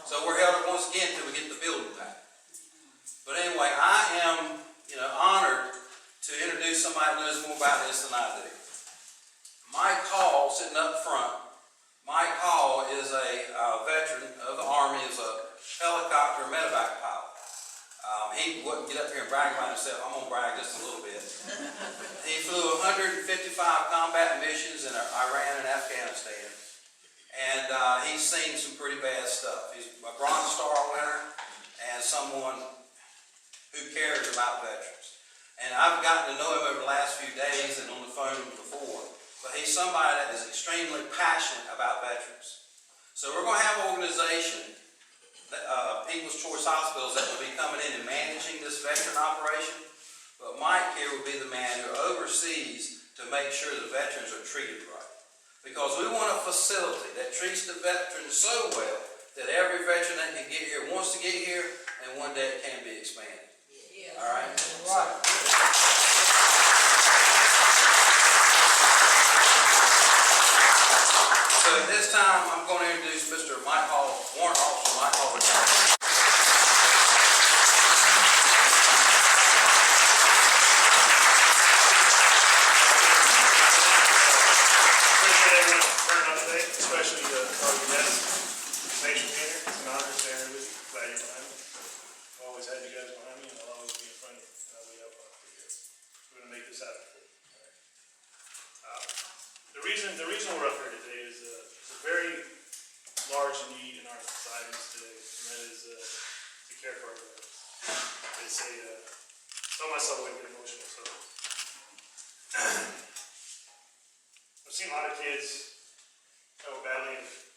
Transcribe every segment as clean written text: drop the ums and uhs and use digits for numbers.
So we're held up once again until we get the building back. But anyway, I am, honored to introduce somebody who knows more about this than I do. Mike Hall, sitting up front. Mike Hall is a veteran of the Army, is a helicopter medevac pilot. He wouldn't get up here and brag about himself. I'm going to brag just a little bit. He flew 155 combat missions in Iran and Afghanistan. And he's seen some pretty bad stuff. He's a Bronze Star winner and someone who cares about veterans. And I've gotten to know him over the last few days and on the phone before. But he's somebody that is extremely passionate about veterans. So we're going to have an organization, People's Choice Hospitals, that will be coming in and managing this veteran operation. But Mike here will be the man who oversees to make sure the veterans are treated right. Because we want a facility that treats the veterans so well that every veteran that can get here wants to get here, and one day it can be expanded. Yeah. All right? Right. So at this time, I'm going to introduce Mr. Mike Hall, Warrant Officer Mike Hall. Appreciate everyone turning up today, especially all the guests. Thanks for being here. It's an honor to stand here with you. Glad you're behind me. I've always had you guys behind me, and I'll always be in front of you. And I'll be up for you. We're going to make this happen. All right. The reason we're up here today is a very large need in our societies today, and that is to care for our veterans. They say, tell myself I get emotional, so. I've seen a lot of kids that were badly injured,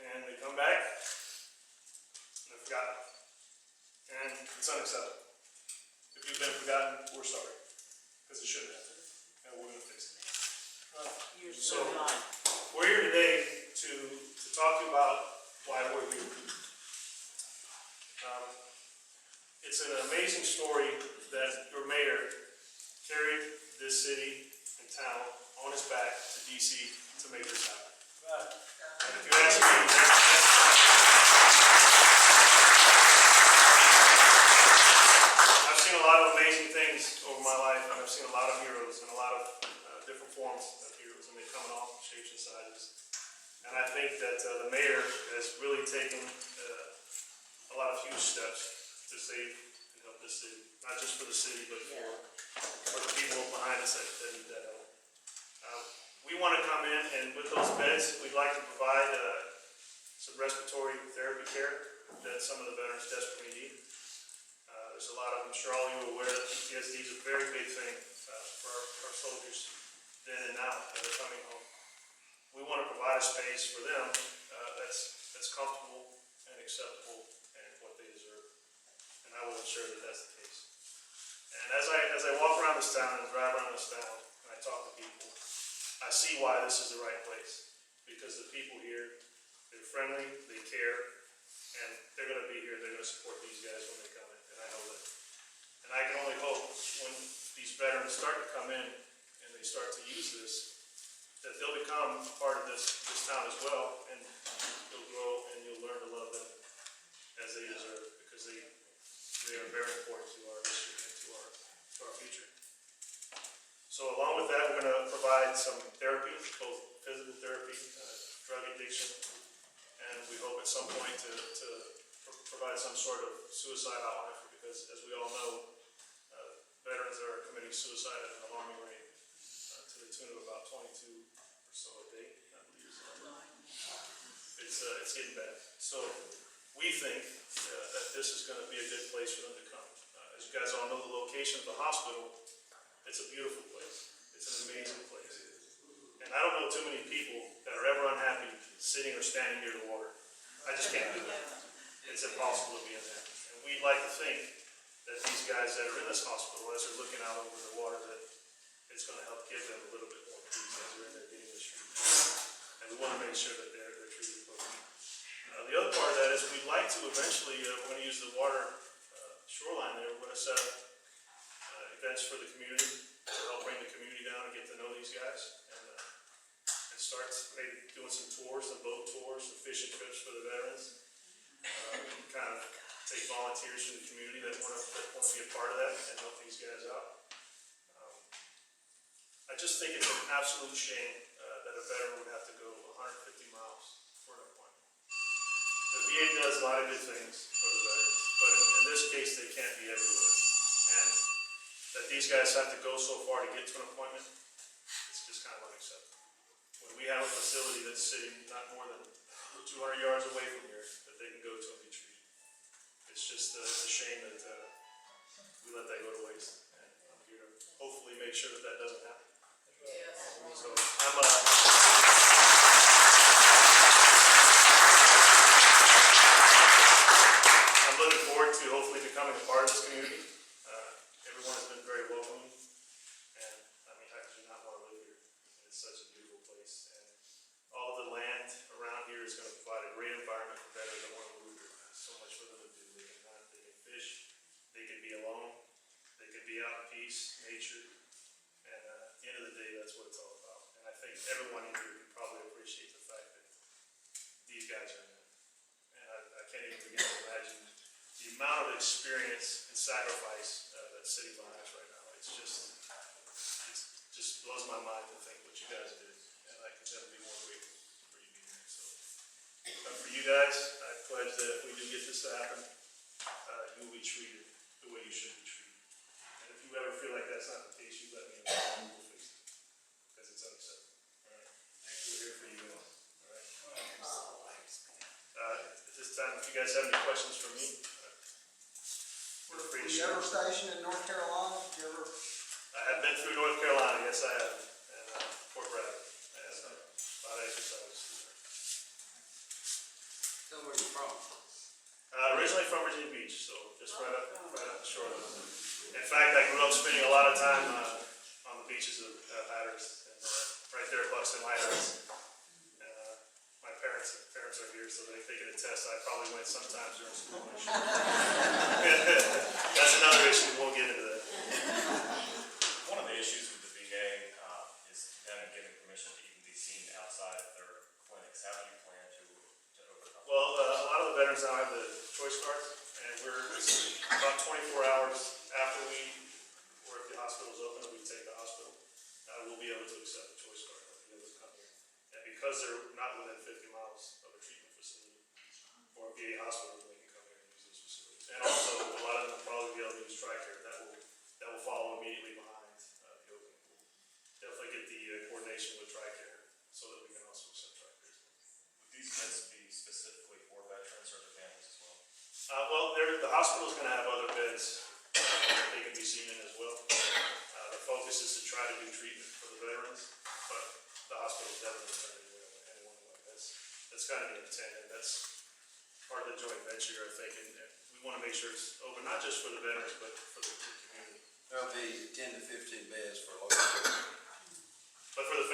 and they come back, and they're forgotten, and it's unacceptable. If you've been forgotten, we're sorry, because it shouldn't happen, and we're going to fix it. So, we're here today to talk to you about why we're here. It's an amazing story that your mayor carried this city and town on his back to DC to make this happen. And if you ask me, I've seen a lot of amazing things over my life, and I've seen a lot of heroes and a lot of different forms of heroes, and they come in all shapes and sizes. And I think that the mayor has really taken a lot of huge steps to save and help this city, not just for the city, but for the people behind us that need that help. We want to come in, and with those beds, we'd like to provide some respiratory therapy care that some of the veterans desperately need. There's a lot of, I'm sure all of you are aware that PTSD is a very big thing for our soldiers then and now that are coming home. We want to provide a space for them that's comfortable and acceptable and what they deserve. And I will ensure that that's the case. And as I walk around this town and drive around this town and I talk to people, I see why this is the right place. Because the people here, they're friendly, they care, and they're going to be here, they're going to support these guys when they come in, and I know that. And I can only hope when these veterans start to come in and they start to use this, that they'll become part of this town as well, and you'll grow and you'll learn to love them as they deserve, because they are very important to our history and to our future. So along with that, we're going to provide some therapy, both physical therapy, drug addiction, and we hope at some point to provide some sort of suicide hotline, because as we all know, veterans are committing suicide at an alarming rate to the tune of about 22 or so a day, I believe. It's getting bad. So we think that this is going to be a good place for them to come. As you guys all know, the location of the hospital, it's a beautiful place. It's an amazing place. And I don't know too many people that are ever unhappy sitting or standing near the water. I just can't do that. It's impossible to be in there. And we'd like to think that these guys that are in this hospital, as they're looking out over the water, that it's going to help give them a little bit more peace as they're in there getting this treatment. And we want to make sure that they're treated appropriately. The other part of that is we'd like to eventually, we're going to use the water shoreline there. We're going to set up events for the community to help bring the community down and get to know these guys and start start maybe doing some tours, some boat tours, some fishing trips for the veterans. Kind of take volunteers from the community that want to be a part of that and help these guys out. I just think it's an absolute shame that a veteran would have to go 150 miles for an appointment. The VA does a lot of good things for the veterans, but in this case, they can't be everywhere. And that these guys have to go so far to get to an appointment, it's just kind of unacceptable. When we have a facility that's sitting not more than 200 yards away from here that they can go to and be treated, it's just a shame that we let that go to waste. And I'm here to hopefully make sure that that doesn't happen. So I'm looking forward to hopefully becoming a part of this community. Everyone has been very welcoming, and I mean, how could you not want to live here? It's such a beautiful place, and all of the land around here is going to provide a great environment for veterans that want to move here. So much for them to do. They can hunt, they can fish, they can be alone, they can be out in peace, nature, and at the end of the day, that's what it's all about. And I think everyone in here can probably appreciate the fact that these guys are men. And I can't even begin to imagine the amount of experience and sacrifice that City Line has right now. It just blows my mind to think what you guys did. And I could never be more grateful for you being here. So for you guys, I pledge that if we do get this to happen, you will be treated the way you should be treated. And if you ever feel like that's not the case, you let me know. We'll fix it. Because it's unacceptable. All right. We're here for you guys. All right. At this time, if you guys have any questions for me, Were you ever stationed in North Carolina? Did you ever? I have been through North Carolina, yes I have, and Fort Bragg, and 5 exercises. Tell me where you're from. Originally from Virginia Beach, so just right up the shore. In fact, I grew up spending a lot of time on the beaches of Hatteras, and right there at Buxton Lighthouse. My parents are here, so they can attest. I probably went sometimes during school. That's another issue. We won't get into that. One of the issues with the VA is them giving permission to even be seen outside of their clinics. How do you plan to overcome that? Well, a lot of the veterans now have the choice cards, and we're about 24 hours after or if the hospital's open and we take the hospital, we'll be able to accept the choice card. They'll be able to come here. And because they're not within 50 miles of a treatment facility or a VA hospital, they can come here and use those facilities. And also, a lot of them will probably be able to use TRICARE. That will follow immediately behind the opening pool. Definitely get the coordination with TRICARE so that we can also accept TRICARE. Would these beds be specifically for veterans or their families as well? Well, the hospital is going to have other beds that they can be seen in as well. The focus is to try to do treatment for the veterans, but the hospital is definitely going to do anyone like that's kind of the intent, and that's part of the joint venture, I think. And we want to make sure it's open not just for the veterans, but for the community. There'll be 10 to 15 beds for local. But for the